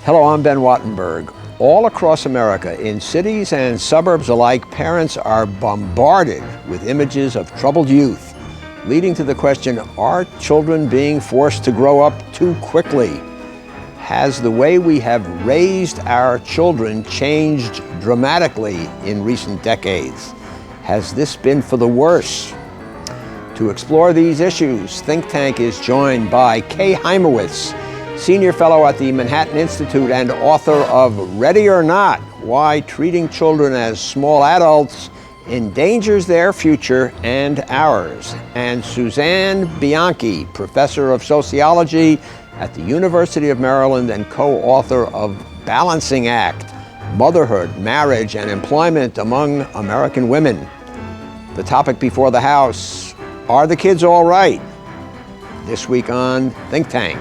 Hello, I'm Ben Wattenberg. All across America, in cities and suburbs alike, parents are bombarded with images of troubled youth, leading to the question, are children being forced to grow up too quickly? Has the way we have raised our children changed dramatically in recent decades? Has this been for the worse? To explore these issues, Think Tank is joined by Hymowitz, Senior Fellow at the Manhattan Institute and author of Ready or Not, Why Treating Children as Small Adults Endangers Their Future and Ours, and Suzanne Bianchi, Professor of Sociology at the University of Maryland and co-author of Balancing Act, Motherhood, Marriage, and Employment Among American Women. The topic before the House, are the kids all right? This week on Think Tank.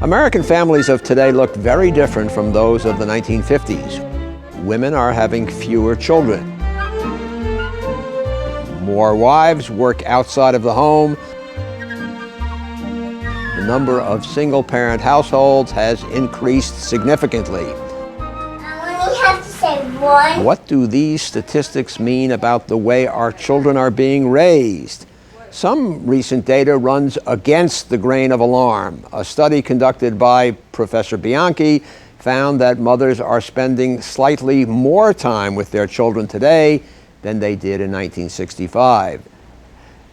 American families of today look very different from those of the 1950s. Women are having fewer children. More wives work outside of the home. The number of single-parent households has increased significantly. We have to say one. What do these statistics mean about the way our children are being raised? Some recent data runs against the grain of alarm. A study conducted by Professor Bianchi found that mothers are spending slightly more time with their children today than they did in 1965.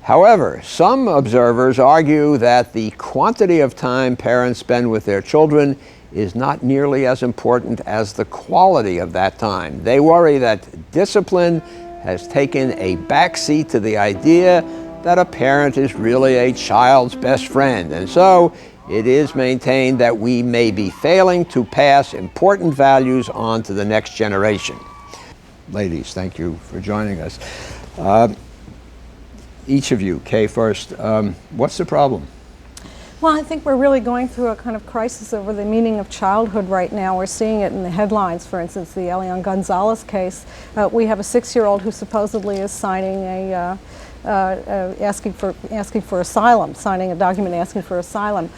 However, some observers argue that the quantity of time parents spend with their children is not nearly as important as the quality of that time. They worry that discipline has taken a backseat to the idea that a parent is really a child's best friend. And so it is maintained that we may be failing to pass important values on to the next generation. Ladies, thank you for joining us. Each of you, Kay first, what's the problem? Well, I think we're really going through a kind of crisis over the meaning of childhood right now. We're seeing it in the headlines, for instance, the Elian Gonzalez case. We have a 6-year-old who supposedly is signing asking for asylum, signing a document asking for asylum.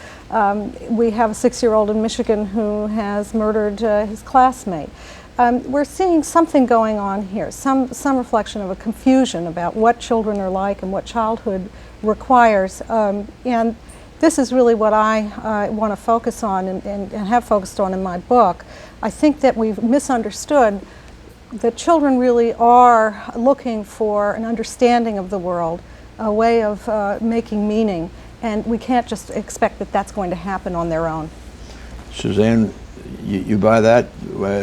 We have a 6-year-old in Michigan who has murdered his classmate. We're seeing something going on here, some reflection of a confusion about what children are like and what childhood requires. And this is really what I want to focus on and have focused on in my book. I think that we've misunderstood that children really are looking for an understanding of the world, a way of making meaning, and we can't just expect that that's going to happen on their own. Suzanne, you buy that?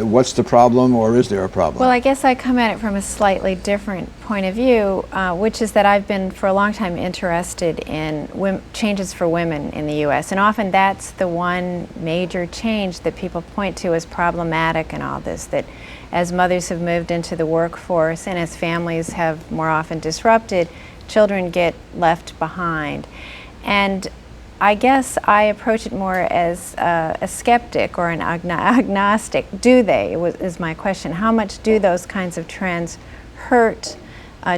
What's the problem, or is there a problem? Well, I guess I come at it from a slightly different point of view, which is that I've been for a long time interested in changes for women in the U.S., and often that's the one major change that people point to as problematic in all this, that as mothers have moved into the workforce and as families have more often disrupted, children get left behind. And I guess I approach it more as a skeptic or an agnostic. Do they, is my question. How much do those kinds of trends hurt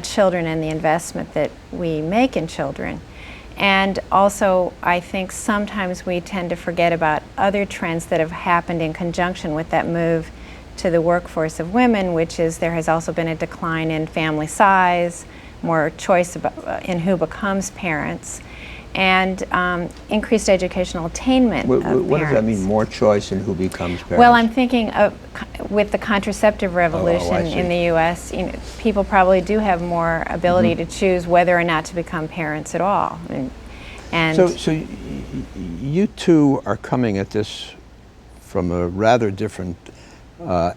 children and the investment that we make in children? And also, I think sometimes we tend to forget about other trends that have happened in conjunction with that move to the workforce of women, which is there has also been a decline in family size, more choice in who becomes parents, and increased educational attainment of parents. What does that mean, more choice in who becomes parents? Well, I'm thinking of, with the contraceptive revolution in the U.S., people probably do have more ability to choose whether or not to become parents at all. So you two are coming at this from a rather different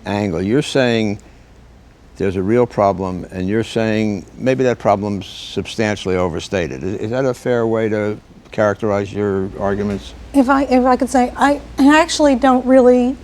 angle. You're saying there's a real problem, and you're saying maybe that problem's substantially overstated. Is that a fair way to characterize your arguments? If I could say, I actually don't really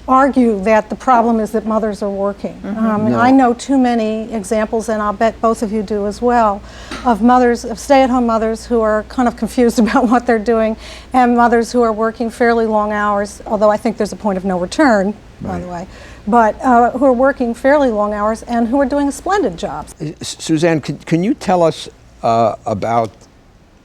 argue that the problem is that mothers are working. No. I know too many examples, and I'll bet both of you do as well, of mothers, of stay-at-home mothers who are kind of confused about what they're doing, and mothers who are working fairly long hours, although I think there's a point of no return, by the way, but who are working fairly long hours and who are doing splendid jobs. Suzanne, can you tell us about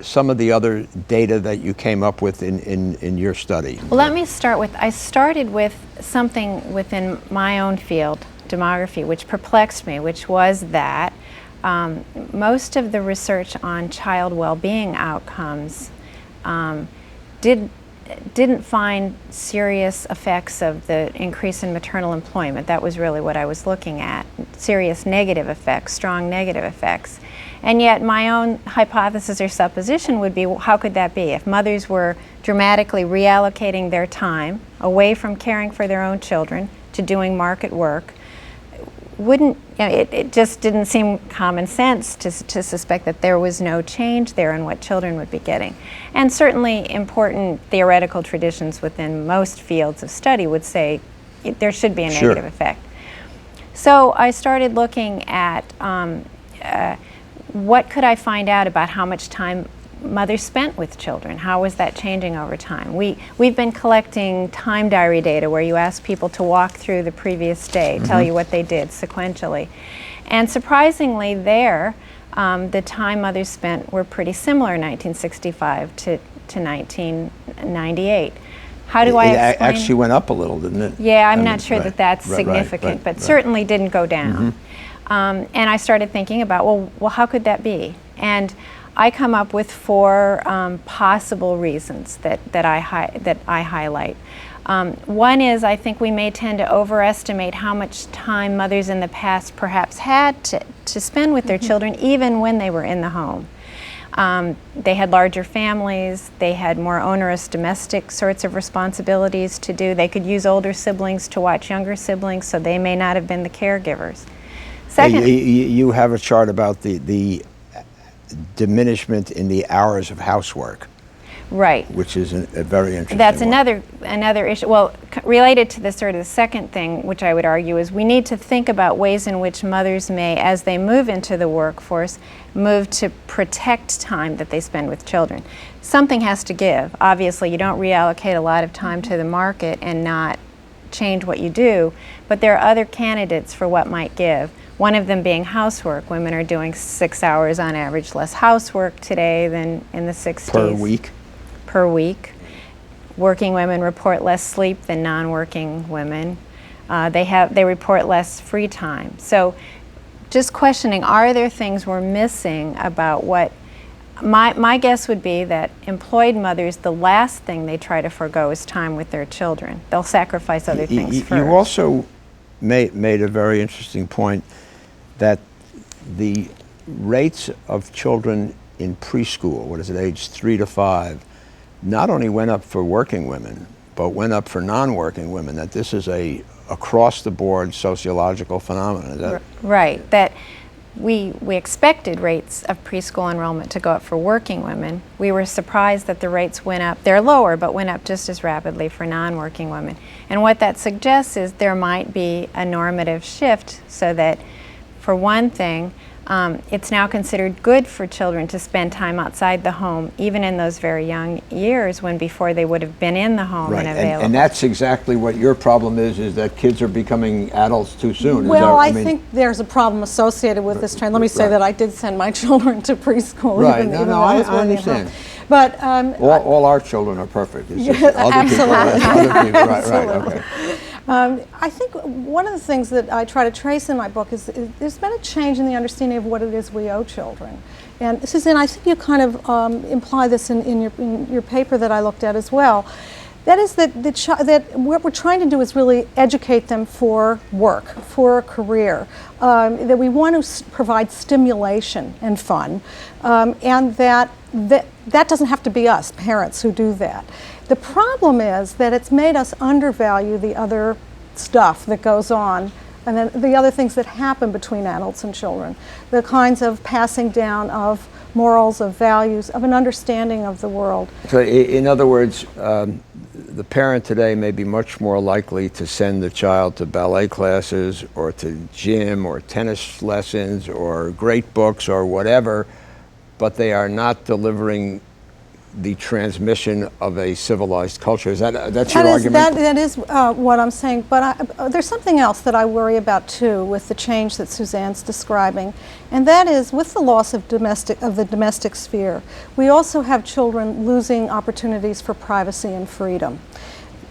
some of the other data that you came up with in your study? Well, let me start with, I started with something within my own field, demography, which perplexed me, which was that most of the research on child well-being outcomes didn't find serious effects of the increase in maternal employment. That was really what I was looking at, serious negative effects, strong negative effects. And yet my own hypothesis or supposition would be, well, how could that be? If mothers were dramatically reallocating their time away from caring for their own children to doing market work, it just didn't seem common sense to suspect that there was no change there in what children would be getting. And certainly important theoretical traditions within most fields of study would say there should be a negative effect. So I started looking at what could I find out about how much time mothers spent with children? How was that changing over time? We've been collecting time diary data where you ask people to walk through the previous day, tell you what they did sequentially. And surprisingly there, the time mothers spent were pretty similar in 1965 to 1998. How do I explain? It actually went up a little, didn't it? Yeah, I'm not sure that that's significant, but certainly didn't go down. And I started thinking about, well, how could that be? And I come up with 4 possible reasons that I highlight. One is, I think we may tend to overestimate how much time mothers in the past perhaps had to spend with their children, even when they were in the home. They had larger families, they had more onerous domestic sorts of responsibilities to do. They could use older siblings to watch younger siblings, so they may not have been the caregivers. Second, you have a chart about the diminishment in the hours of housework. Right. Which is a very interesting That's one. another issue. Well, related to this sort of the second thing, which I would argue is we need to think about ways in which mothers may, as they move into the workforce, move to protect time that they spend with children. Something has to give. Obviously, you don't reallocate a lot of time to the market and not change what you do, but there are other candidates for what might give. One of them being housework. Women are doing 6 hours on average less housework today than in the 60s. Per week. Working women report less sleep than non-working women. They report less free time. So just questioning, are there things we're missing about what, my guess would be that employed mothers, the last thing they try to forgo is time with their children. They'll sacrifice other things first. You also made a very interesting point that the rates of children in preschool, what is it, age 3 to 5, not only went up for working women, but went up for non-working women, that this is a across-the-board sociological phenomenon. Is that right, that we expected rates of preschool enrollment to go up for working women. We were surprised that the rates went up, they're lower, but went up just as rapidly for non-working women. And what that suggests is there might be a normative shift so that, for one thing, it's now considered good for children to spend time outside the home, even in those very young years when before they would have been in the home and available. And that's exactly what your problem is that kids are becoming adults too soon. Well, I think there's a problem associated with this trend. Let me say that I did send my children to preschool. Right, even though I was working understand. at home. But all our children are perfect. It's just absolutely. Other people, right, okay. I think one of the things that I try to trace in my book is there's been a change in the understanding of what it is we owe children. And Suzanne, I think you kind of imply this in your paper that I looked at as well. That is that what we're trying to do is really educate them for work, for a career, that we want to provide stimulation and fun, and that doesn't have to be us, parents, who do that. The problem is that it's made us undervalue the other stuff that goes on, and then the other things that happen between adults and children, the kinds of passing down of morals, of values, of an understanding of the world. So in other words, the parent today may be much more likely to send the child to ballet classes or to gym or tennis lessons or great books or whatever, but they are not delivering the transmission of a civilized culture. That's your argument? That is what I'm saying, but there's something else that I worry about too with the change that Suzanne's describing, and that is with the loss of the domestic sphere. We also have children losing opportunities for privacy and freedom.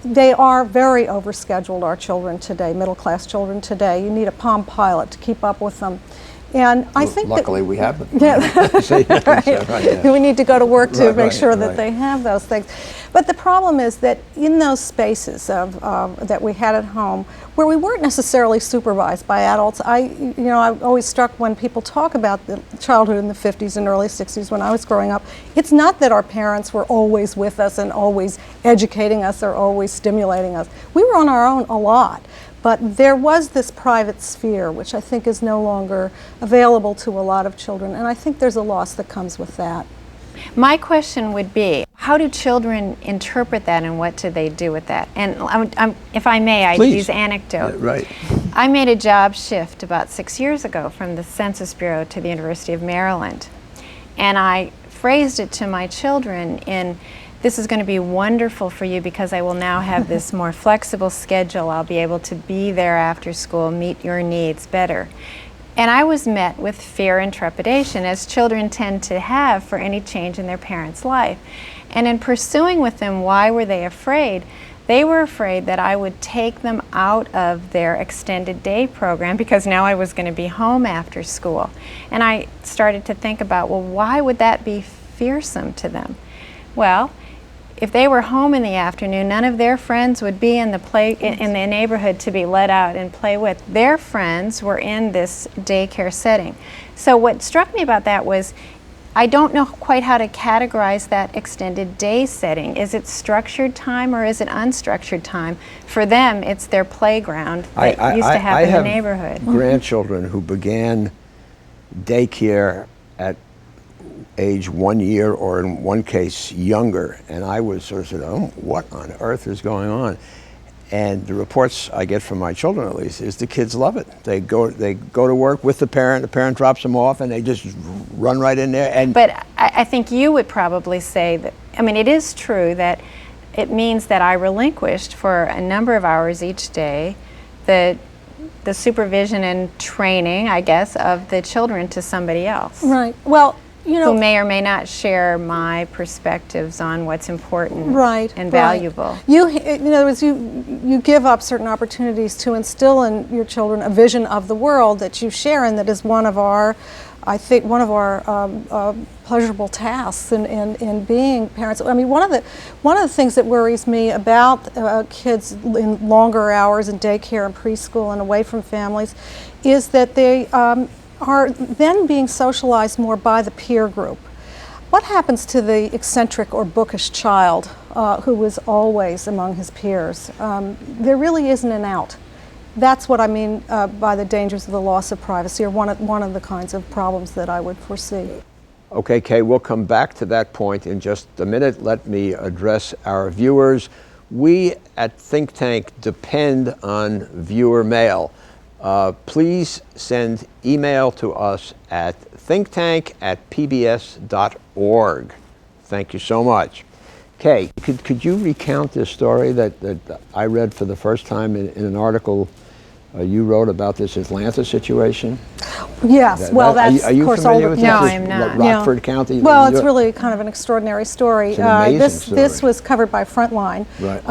They are very overscheduled, our children today, middle-class children today. You need a Palm Pilot to keep up with them. And I think luckily we have them. Yeah. Right, yeah. We need to go to work to make sure that right. they have those things. But the problem is that in those spaces that we had at home, where we weren't necessarily supervised by adults, I'm always struck when people talk about the childhood in the 50s and early 60s when I was growing up. It's not that our parents were always with us and always educating us or always stimulating us. We were on our own a lot. But there was this private sphere, which I think is no longer available to a lot of children, and I think there's a loss that comes with that. My question would be, how do children interpret that and what do they do with that? And if I may, I Please. use anecdote. Yeah, right. I made a job shift about 6 years ago from the Census Bureau to the University of Maryland. And I phrased it to my children in, this is going to be wonderful for you because I will now have this more flexible schedule. I'll be able to be there after school, meet your needs better. And I was met with fear and trepidation, as children tend to have for any change in their parents' life. And in pursuing with them why were they afraid, they were afraid that I would take them out of their extended day program because now I was going to be home after school. And I started to think about, well, why would that be fearsome to them? Well, if they were home in the afternoon, none of their friends would be in the neighborhood to be let out and play with. Their friends were in this daycare setting. So what struck me about that was, I don't know quite how to categorize that extended day setting. Is it structured time or is it unstructured time? For them, it's their playground that used to have in the neighborhood. I have grandchildren who began daycare at age 1 year, or in one case younger, and I was sort of said, oh, what on earth is going on? And the reports I get from my children, at least, is the kids love it. They go to work with the parent drops them off, and they just run right in there. But I think you would probably say that, I mean, it is true that it means that I relinquished for a number of hours each day the supervision and training, I guess, of the children to somebody else. Right. Well, who may or may not share my perspectives on what's important and valuable. In other words, you give up certain opportunities to instill in your children a vision of the world that you share, and that is one of our, I think, pleasurable tasks in being parents. I mean, one of the things that worries me about kids in longer hours in daycare and preschool and away from families is that they are then being socialized more by the peer group. What happens to the eccentric or bookish child who is always among his peers? There really isn't an out. That's what I mean by the dangers of the loss of privacy, or one of the kinds of problems that I would foresee. Okay, Kay, we'll come back to that point in just a minute. Let me address our viewers. We at Think Tank depend on viewer mail. Please send email to us at thinktank@pbs.org. Thank you so much. Kay, could you recount this story that I read for the first time in an article you wrote about this Atlanta situation? Yes, that's are you of course familiar older. with No, this? I'm not. Rockford County? Well, it's really kind of an extraordinary story. It's an amazing story. This was covered by Frontline. Right,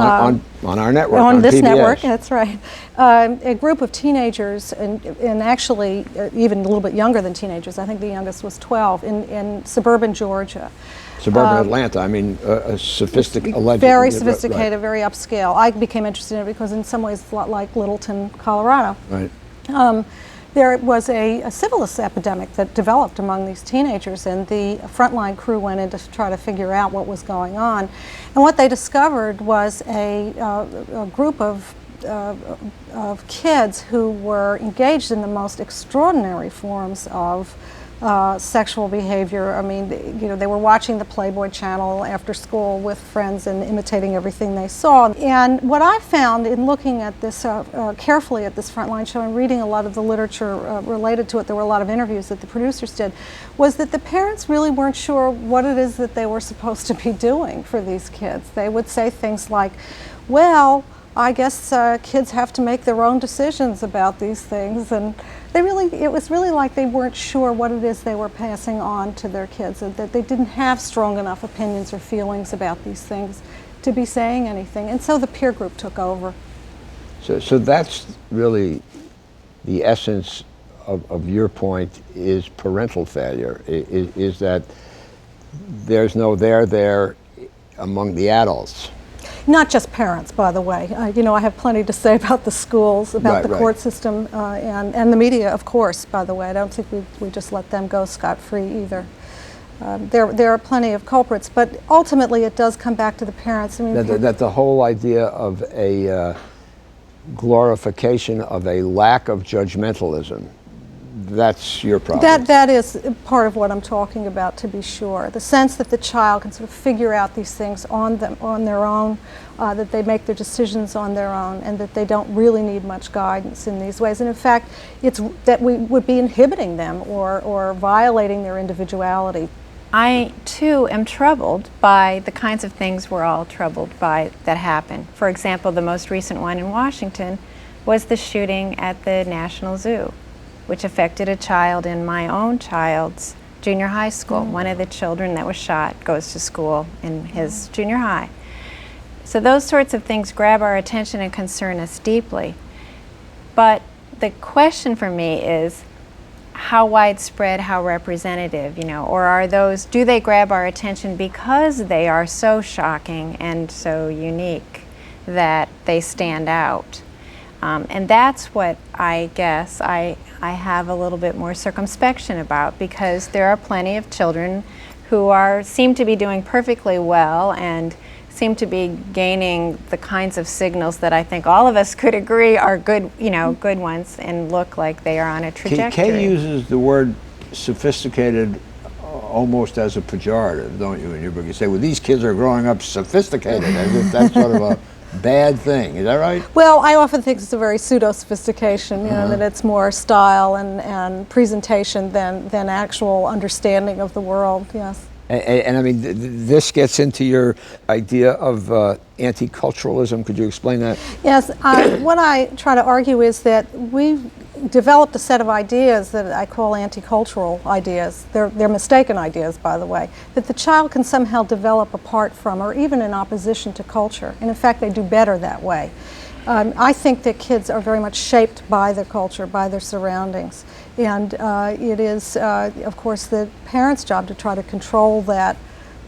on our network, on this PBS. network, that's right. A group of teenagers, and actually even a little bit younger than teenagers, I think the youngest was 12, in suburban Georgia. Suburban Atlanta, I mean, allegedly. Very sophisticated, very upscale. I became interested in it because in some ways it's a lot like Littleton, Colorado. Right. There was a syphilis epidemic that developed among these teenagers, and the Frontline crew went in to try to figure out what was going on. And what they discovered was a group of kids who were engaged in the most extraordinary forms of sexual behavior. I mean, they were watching the Playboy channel after school with friends and imitating everything they saw. And what I found in looking at this carefully at this Frontline show and reading a lot of the literature related to it, there were a lot of interviews that the producers did, was that the parents really weren't sure what it is that they were supposed to be doing for these kids. They would say things like, well, I guess kids have to make their own decisions about these things, and it was really like they weren't sure what it is they were passing on to their kids, and that they didn't have strong enough opinions or feelings about these things to be saying anything. And so the peer group took over. So that's really the essence of your point, is parental failure, is that there's no there among the adults. Not just parents, by the way. I have plenty to say about the schools, about the court system, and the media, of course, by the way. I don't think we just let them go scot-free either. There are plenty of culprits, but ultimately it does come back to the parents. I mean, that the whole idea of a glorification of a lack of judgmentalism, that's your problem. That is part of what I'm talking about, to be sure. The sense that the child can sort of figure out these things on their own, that they make their decisions on their own, and that they don't really need much guidance in these ways. And in fact, it's that we would be inhibiting them or violating their individuality. I, too, am troubled by the kinds of things we're all troubled by that happen. For example, the most recent one in Washington was the shooting at the National Zoo, which affected a child in my own child's junior high school. One of the children that was shot goes to school in his junior high. So those sorts of things grab our attention and concern us deeply. But the question for me is, how widespread, how representative, or do they grab our attention because they are so shocking and so unique that they stand out? And that's what I guess I have a little bit more circumspection about, because there are plenty of children who seem to be doing perfectly well and seem to be gaining the kinds of signals that I think all of us could agree are good, good ones, and look like they are on a trajectory. Kay uses the word sophisticated almost as a pejorative, don't you, in your book? You say, well, these kids are growing up sophisticated, as if that's sort of a bad thing. Is that right? Well, I often think it's a very pseudo-sophistication, that it's more style and presentation than actual understanding of the world, yes. And I mean, this gets into your idea of anti-culturalism. Could you explain that? Yes, what I try to argue is that we've developed a set of ideas that I call anti-cultural ideas. They're mistaken ideas, by the way, that the child can somehow develop apart from or even in opposition to culture. And in fact, they do better that way. I think that kids are very much shaped by their culture, by their surroundings. And it is, of course, the parents' job to try to control that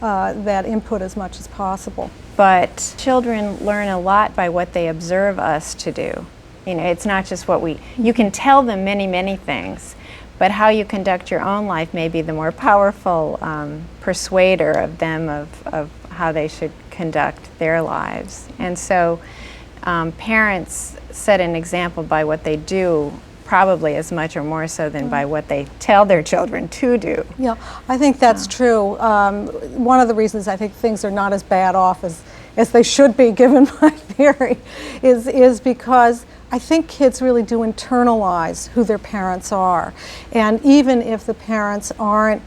input as much as possible. But children learn a lot by what they observe us to do. It's not just you can tell them many, many things, but how you conduct your own life may be the more powerful persuader of them of how they should conduct their lives. And so parents set an example by what they do, probably as much or more so than by what they tell their children to do. Yeah, I think that's true. One of the reasons I think things are not as bad off as they should be, given my theory, is because I think kids really do internalize who their parents are. And even if the parents aren't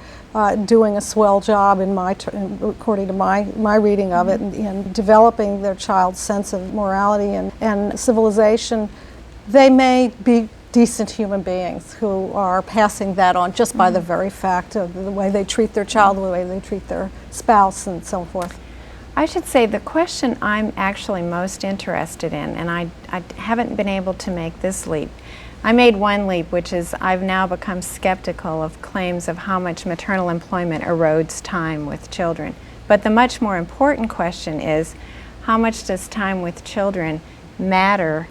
doing a swell job, according to my reading of it, in developing their child's sense of morality and civilization, they may be decent human beings who are passing that on just by the very fact of the way they treat their child, the way they treat their spouse, and so forth. I should say the question I'm actually most interested in, and I haven't been able to make this leap. I made one leap, which is I've now become skeptical of claims of how much maternal employment erodes time with children. But the much more important question is, how much does time with children matter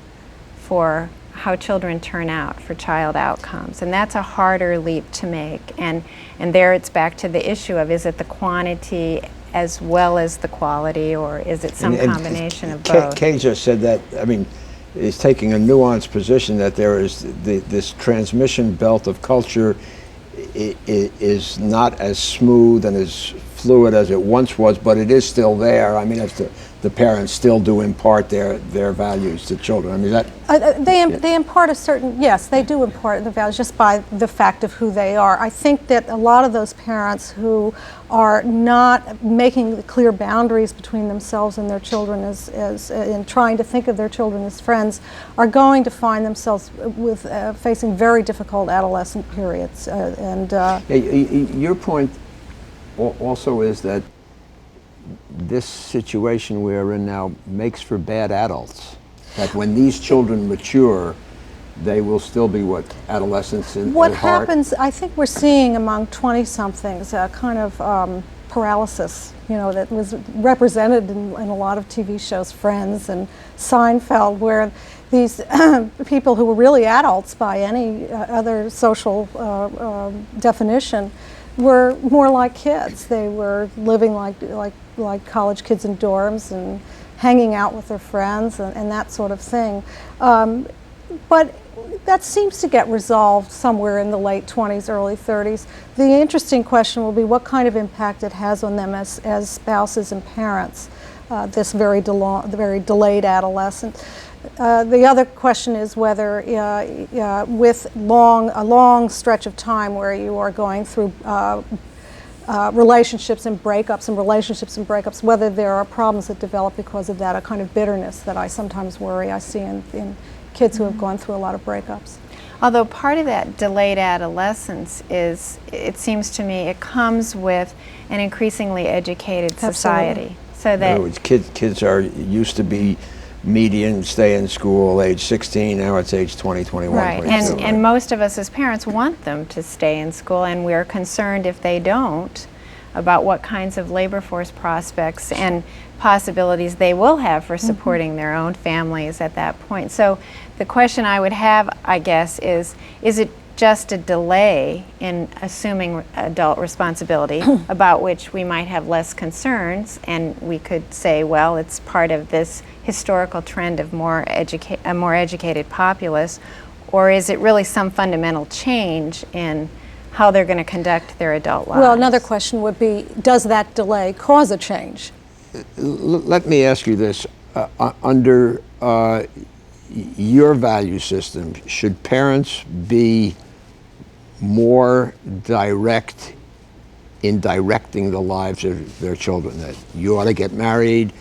for how children turn out, for child outcomes? And that's a harder leap to make. And there it's back to the issue of, is it the quantity as well as the quality, or is it some combination of both? Kay just said that, I mean, is taking a nuanced position that there is this transmission belt of culture is not as smooth and as fluid as it once was, but it is still there. I mean, if the parents still do impart their values to children. I mean, that... They impart a certain, yes, they do impart the values just by the fact of who they are. I think that a lot of those parents who are not making clear boundaries between themselves and their children in trying to think of their children as friends are going to find themselves with facing very difficult adolescent periods. Your point also is that this situation we're in now makes for bad adults. That when these children mature, they will still be what, adolescents in What at heart? happens, I think we're seeing among 20-somethings a kind of paralysis, you know, that was represented in a lot of TV shows, Friends and Seinfeld, where these people who were really adults by any other social definition were more like kids. They were living like college kids in dorms and hanging out with their friends and that sort of thing. But that seems to get resolved somewhere in the late 20s, early 30s. The interesting question will be what kind of impact it has on them as spouses and parents, this very delayed adolescence. The other question is whether with a long stretch of time where you are going through relationships and breakups, whether there are problems that develop because of that, a kind of bitterness that I sometimes worry I see in kids who have gone through a lot of breakups. Although part of that delayed adolescence is, it seems to me, it comes with an increasingly educated society. Absolutely. So that in other words, kids are used to be median stay in school age 16, now it's age 20, 21, right. 22. And most of us as parents want them to stay in school, and we're concerned if they don't about what kinds of labor force prospects and possibilities they will have for supporting their own families at that point. So the question I would have, I guess, is it just a delay in assuming adult responsibility about which we might have less concerns, and we could say, well, it's part of this historical trend of a more educated populace, or is it really some fundamental change in how they're going to conduct their adult lives? Well, another question would be, does that delay cause a change? Let me ask you this. Under your value system, should parents be more direct in directing the lives of their children? That you ought to get married,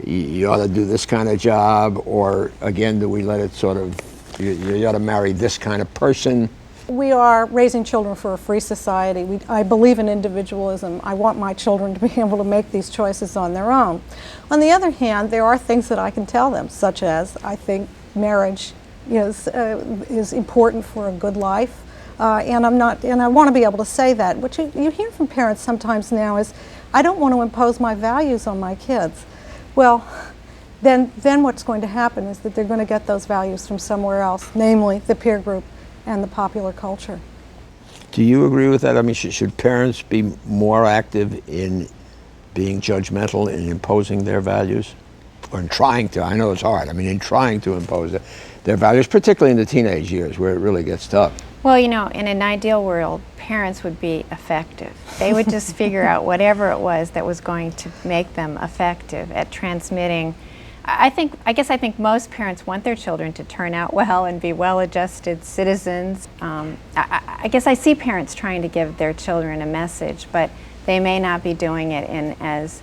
you ought to do this kind of job, or again, do we let it sort of, you ought to marry this kind of person? We are raising children for a free society. I believe in individualism. I want my children to be able to make these choices on their own. On the other hand, there are things that I can tell them, such as I think marriage is important for a good life, and I want to be able to say that. What you hear from parents sometimes now is, I don't want to impose my values on my kids. Well, then what's going to happen is that they're going to get those values from somewhere else, namely the peer group and the popular culture. Do you agree with that? I mean, should parents be more active in being judgmental in imposing their values? Or in trying to, I know it's hard, I mean in trying to impose their values, particularly in the teenage years where it really gets tough. Well, you know, in an ideal world, parents would be effective. They would just figure out whatever it was that was going to make them effective at transmitting. I think most parents want their children to turn out well and be well-adjusted citizens. I guess I see parents trying to give their children a message, but they may not be doing it in as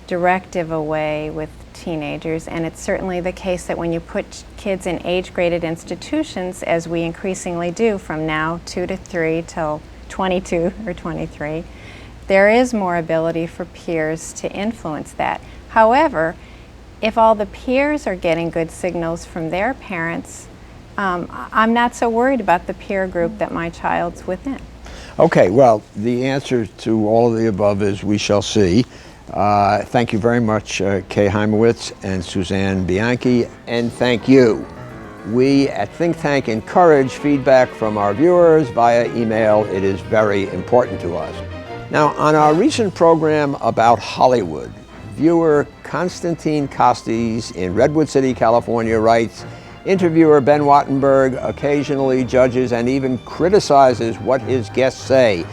directive a way with teenagers, and it's certainly the case that when you put kids in age-graded institutions, as we increasingly do from now 2 to 3 till 22 or 23, there is more ability for peers to influence that. However, if all the peers are getting good signals from their parents, I'm not so worried about the peer group that my child's within. Okay, well, the answer to all of the above is we shall see. Thank you very much, Kay Hymowitz and Suzanne Bianchi, and thank you. We at Think Tank encourage feedback from our viewers via email. It is very important to us. Now, on our recent program about Hollywood, viewer Constantine Costes in Redwood City, California writes, Interviewer Ben Wattenberg occasionally judges and even criticizes what his guests say.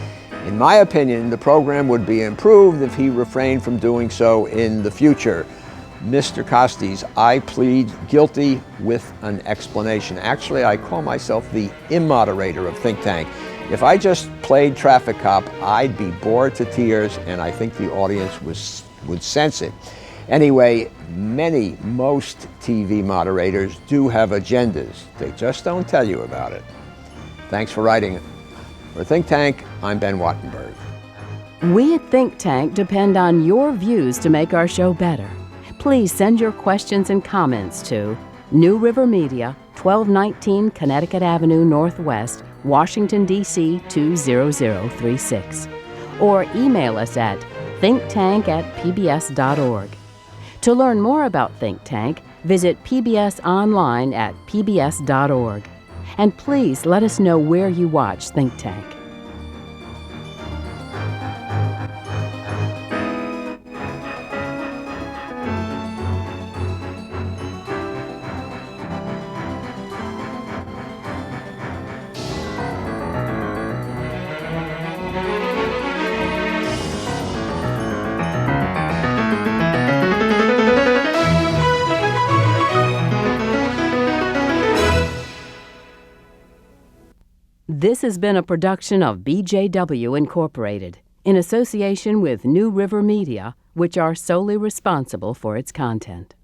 In my opinion, the program would be improved if he refrained from doing so in the future. Mr. Costes, I plead guilty with an explanation. Actually, I call myself the immoderator of Think Tank. If I just played traffic cop, I'd be bored to tears, and I think the audience would sense it. Anyway, most TV moderators do have agendas. They just don't tell you about it. Thanks for writing. For Think Tank, I'm Ben Wattenberg. We at Think Tank depend on your views to make our show better. Please send your questions and comments to New River Media, 1219 Connecticut Avenue Northwest, Washington, D.C. 20036. Or email us at thinktank@pbs.org. To learn more about Think Tank, visit PBS online at pbs.org. And please let us know where you watch Think Tank. This has been a production of BJW Incorporated, in association with New River Media, which are solely responsible for its content.